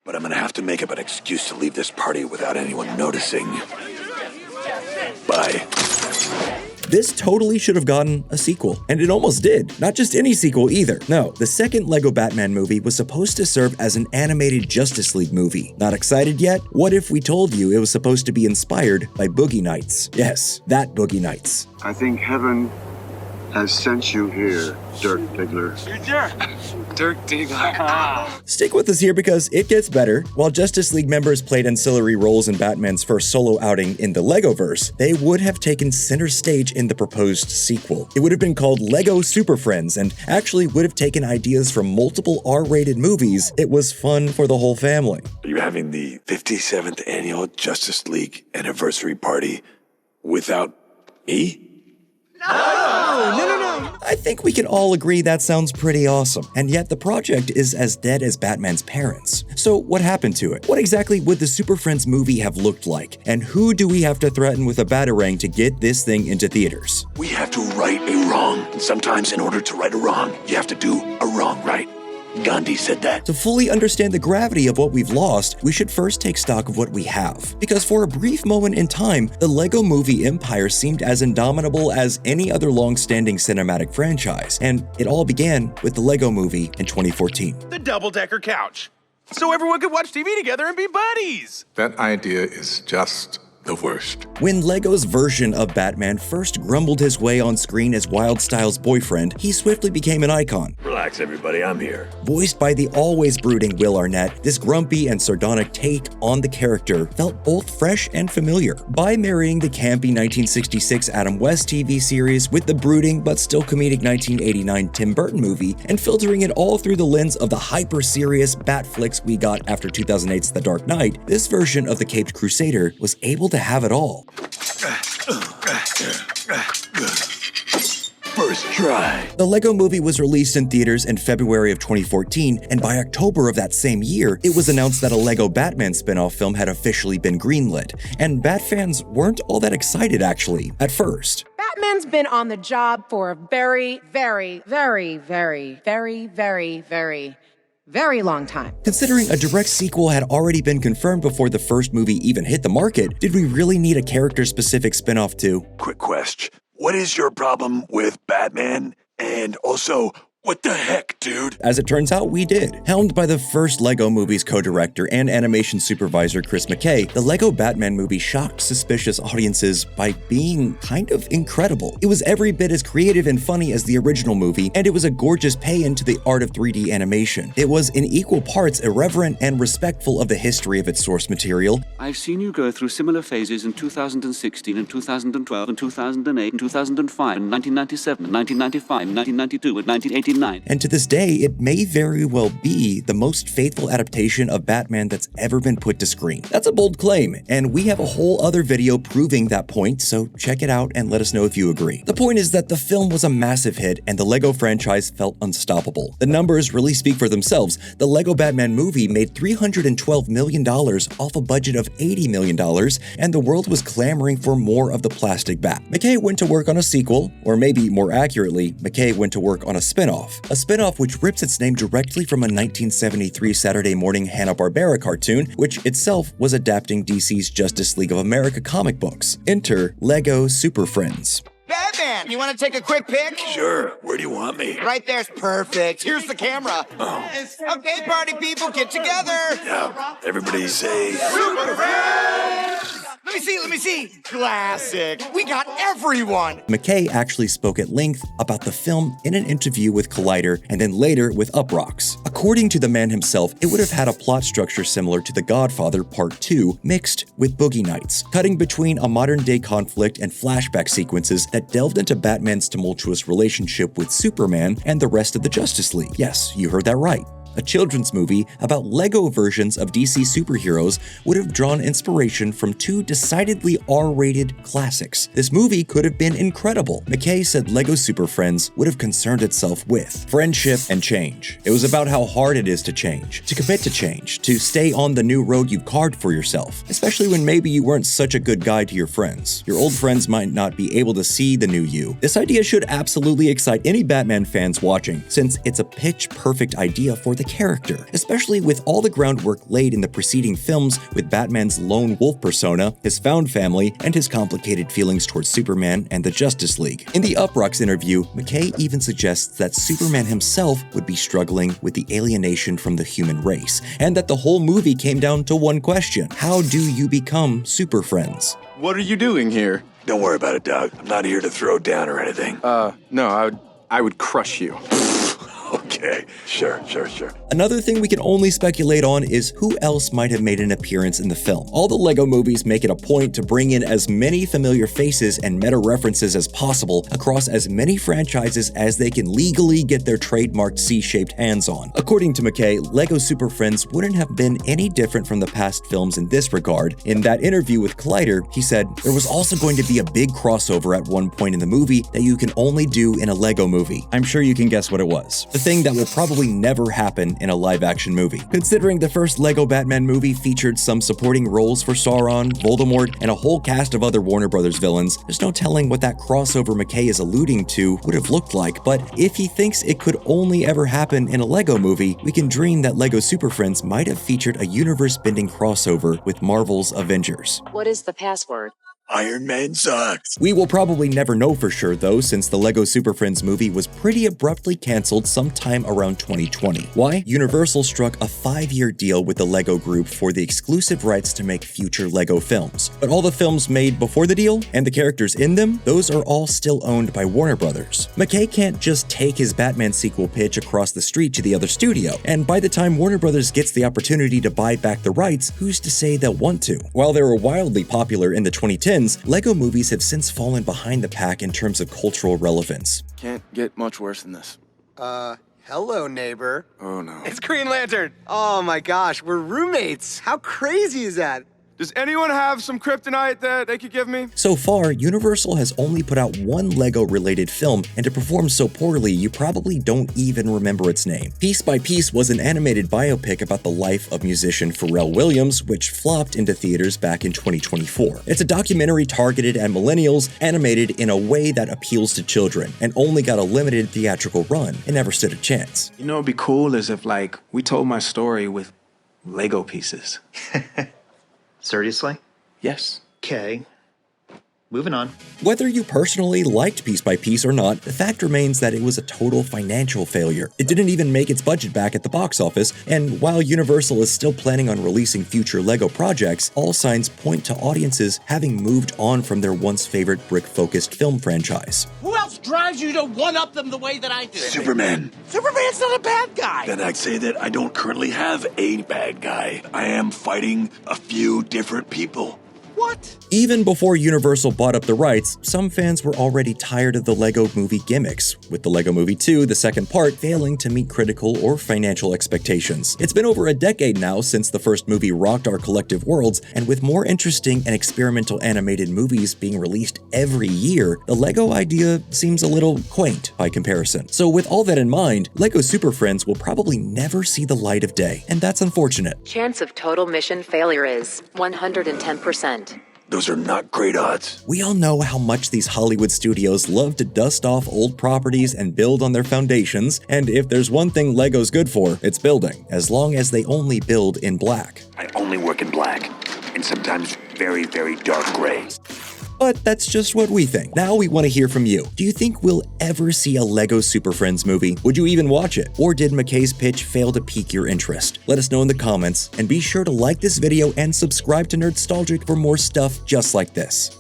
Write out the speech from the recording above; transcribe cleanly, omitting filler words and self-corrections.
but I'm gonna have to make up an excuse to leave this party without anyone noticing. Bye. This totally should have gotten a sequel, and it almost did. Not just any sequel either. No, the second LEGO Batman movie was supposed to serve as an animated Justice League movie. Not excited yet? What if we told you it was supposed to be inspired by Boogie Nights? Yes, that Boogie Nights. I think heaven has sent you here, Dirk Diggler. Dirk Diggler. Stick with us here because it gets better. While Justice League members played ancillary roles in Batman's first solo outing in the LEGOverse, they would have taken center stage in the proposed sequel. It would have been called LEGO Superfriends and actually would have taken ideas from multiple R-rated movies. It was fun for the whole family. Are you having the 57th annual Justice League anniversary party without me? No. I think we can all agree that sounds pretty awesome. And yet the project is as dead as Batman's parents. So what happened to it? What exactly would the Super Friends movie have looked like? And who do we have to threaten with a batarang to get this thing into theaters? We have to right a wrong. And sometimes in order to right a wrong, you have to do a wrong right. Gandhi said that. To fully understand the gravity of what we've lost, we should first take stock of what we have. Because for a brief moment in time, the LEGO movie empire seemed as indomitable as any other long-standing cinematic franchise, and it all began with the LEGO movie in 2014. The double-decker couch, so everyone could watch TV together and be buddies. That idea is just the worst. When LEGO's version of Batman first grumbled his way on screen as Wildstyle's boyfriend, he swiftly became an icon. Relax, everybody, I'm here. Voiced by the always brooding Will Arnett, this grumpy and sardonic take on the character felt both fresh and familiar. By marrying the campy 1966 Adam West TV series with the brooding but still comedic 1989 Tim Burton movie, and filtering it all through the lens of the hyper-serious bat flicks we got after 2008's The Dark Knight, this version of the Caped Crusader was able to have it all. First try. The LEGO movie was released in theaters in February of 2014, and by October of that same year, it was announced that a LEGO Batman spin-off film had officially been greenlit. And Bat fans weren't all that excited, actually, at first. Batman's been on the job for a very long time. Considering a direct sequel had already been confirmed before the first movie even hit the market, did we really need a character-specific spin-off too? Quick question. What is your problem with Batman? And also, what the heck, dude? As it turns out, we did. Helmed by the first LEGO movie's co-director and animation supervisor Chris McKay, the LEGO Batman movie shocked suspicious audiences by being kind of incredible. It was every bit as creative and funny as the original movie, and it was a gorgeous pay-in to the art of 3D animation. It was in equal parts irreverent and respectful of the history of its source material. I've seen you go through similar phases in 2016 and 2012 and 2008 and 2005 and 1997 and 1995 and 1992 and 1989. And to this day, it may very well be the most faithful adaptation of Batman that's ever been put to screen. That's a bold claim, and we have a whole other video proving that point, so check it out and let us know if you agree. The point is that the film was a massive hit, and the LEGO franchise felt unstoppable. The numbers really speak for themselves. The LEGO Batman movie made $312 million off a budget of $80 million, and the world was clamoring for more of the plastic bat. McKay went to work on a sequel, or maybe more accurately, McKay went to work on a spin-off. A spin-off which rips its name directly from a 1973 Saturday morning Hanna-Barbera cartoon, which itself was adapting DC's Justice League of America comic books. Enter LEGO Superfriends. Batman, you want to take a quick pic? Sure. Where do you want me? Right there's perfect. Here's the camera. Oh. Okay, party people, get together. Yeah. Everybody say... Super Friends! Let me see. Classic. We got everyone. McKay actually spoke at length about the film in an interview with Collider and then later with Uproxx. According to the man himself, it would have had a plot structure similar to The Godfather Part 2 mixed with Boogie Nights, cutting between a modern-day conflict and flashback sequences that delved into Batman's tumultuous relationship with Superman and the rest of the Justice League. Yes, you heard that right. A children's movie about LEGO versions of DC superheroes would have drawn inspiration from two decidedly R-rated classics. This movie could have been incredible. McKay said LEGO Superfriends would have concerned itself with friendship and change. It was about how hard it is to change, to commit to change, to stay on the new road you've carved for yourself, especially when maybe you weren't such a good guide to your friends. Your old friends might not be able to see the new you. This idea should absolutely excite any Batman fans watching, since it's a pitch-perfect idea for the character, especially with all the groundwork laid in the preceding films with Batman's lone wolf persona, his found family, and his complicated feelings towards Superman and the Justice League. In the Uproxx interview, McKay even suggests that Superman himself would be struggling with the alienation from the human race, and that the whole movie came down to one question: how do you become super friends? What are you doing here? Don't worry about it, Doug. I'm not here to throw down or anything. No, I would crush you. Okay, sure. Another thing we can only speculate on is who else might have made an appearance in the film. All the LEGO movies make it a point to bring in as many familiar faces and meta references as possible across as many franchises as they can legally get their trademarked C-shaped hands on. According to McKay, LEGO Superfriends wouldn't have been any different from the past films in this regard. In that interview with Collider, he said, "There was also going to be a big crossover at one point in the movie that you can only do in a LEGO movie." I'm sure you can guess what it was. The thing that will probably never happen in a live-action movie. Considering the first LEGO Batman movie featured some supporting roles for Sauron, Voldemort, and a whole cast of other Warner Brothers villains, there's no telling what that crossover McKay is alluding to would have looked like, but if he thinks it could only ever happen in a LEGO movie, we can dream that LEGO Superfriends might have featured a universe-bending crossover with Marvel's Avengers. What is the password? Iron Man sucks. We will probably never know for sure though, since the LEGO Superfriends movie was pretty abruptly cancelled sometime around 2020. Why? Universal struck a 5-year deal with the LEGO Group for the exclusive rights to make future LEGO films. But all the films made before the deal, and the characters in them, those are all still owned by Warner Brothers. McKay can't just take his Batman sequel pitch across the street to the other studio, and by the time Warner Brothers gets the opportunity to buy back the rights, who's to say they'll want to? While they were wildly popular in the 2010s, LEGO movies have since fallen behind the pack in terms of cultural relevance. Can't get much worse than this. Hello, neighbor. Oh no. It's Green Lantern. Oh my gosh, we're roommates. How crazy is that? Does anyone have some kryptonite that they could give me? So far, Universal has only put out one LEGO-related film, and to perform so poorly, you probably don't even remember its name. Piece by Piece was an animated biopic about the life of musician Pharrell Williams, which flopped into theaters back in 2024. It's a documentary targeted at millennials, animated in a way that appeals to children, and only got a limited theatrical run and never stood a chance. You know what'd be cool is if, like, we told my story with Lego pieces. Seriously? Yes. Okay. Moving on. Whether you personally liked Piece by Piece or not, the fact remains that it was a total financial failure. It didn't even make its budget back at the box office, and while Universal is still planning on releasing future LEGO projects, all signs point to audiences having moved on from their once favorite brick-focused film franchise. Who else drives you to one-up them the way that I do? Superman. Superman's not a bad guy. Then I'd say that I don't currently have a bad guy. I am fighting a few different people. What? Even before Universal bought up the rights, some fans were already tired of the LEGO Movie gimmicks, with the LEGO Movie 2, the second part, failing to meet critical or financial expectations. It's been over a decade now since the first movie rocked our collective worlds, and with more interesting and experimental animated movies being released every year, the LEGO idea seems a little quaint by comparison. So with all that in mind, LEGO Superfriends will probably never see the light of day, and that's unfortunate. Chance of total mission failure is 110%. Those are not great odds. We all know how much these Hollywood studios love to dust off old properties and build on their foundations, and if there's one thing LEGO's good for, it's building, as long as they only build in black. I only work in black, and sometimes very, very dark gray. But that's just what we think. Now we want to hear from you. Do you think we'll ever see a LEGO Superfriends movie? Would you even watch it? Or did McKay's pitch fail to pique your interest? Let us know in the comments, and be sure to like this video and subscribe to Nerdstalgic for more stuff just like this.